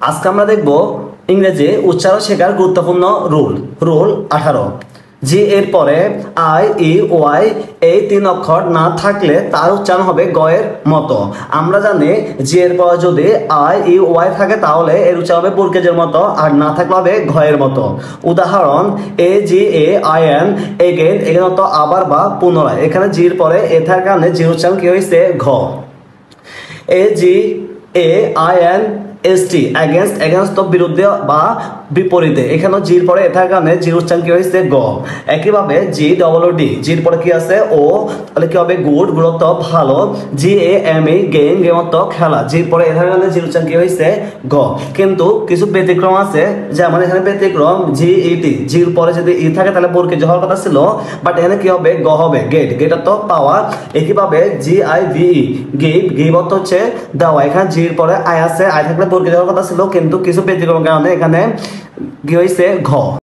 আজকে আমরা দেখব ইংরেজি উচ্চারণ শেখার গুরুত্বপূর্ণ রুল 18। জি এর পরে আই ই ওয়াই এই তিন অক্ষর না থাকলে তার উচ্চারণ হবে গ এর মতো। আমরা জানি জি এর পরে যদি আই ই ওয়াই থাকে তাহলে এর উচ্চারণ হবে বুরকেজের মতো, আর না থাকলে হবে ঘ এর মতো। উদাহরণ এ G A I N again, এখানে অর্থ আবার বা পুনরায়। এখানে জির পরে এ থাকার কারণে জির উচ্চারণ কি হয়েছে ঘ। A G A I N S T against, against তো বিরুদ্ধে বা বিপরীতে, এখানে জির পরে এটার কারণে জির উচ্চারণ কি হয়েছে গ। একইভাবে জি ডবল ডি, জির পরে কি আছে ও, তাহলে কি হবে গুড, গুরুত্ব ভালো। G A M E game, game অর্থ খেলা, জির পরে এটার কারণে জির উচ্চারণ কি হয়েছে গ। কিন্তু কিছু ব্যতিক্রম আছে, যেমন এখানে ব্যতিক্রম জি ই টি, জির পরে যদি ই থাকে তাহলে বরকে হওয়ার কথা ছিল, বাট এখানে কি হবে গ হবে, গেট, গেট অর্থ পাওয়া। একইভাবে G I V E give, give অর্থ হচ্ছে দেওয়া, এখানে জির পরে আই আছে, আই থাকলে বরকে যাওয়ার কথা ছিল, কিন্তু কিছু ব্যতিক্রম কারণে এখানে কি হয়েছে ঘ।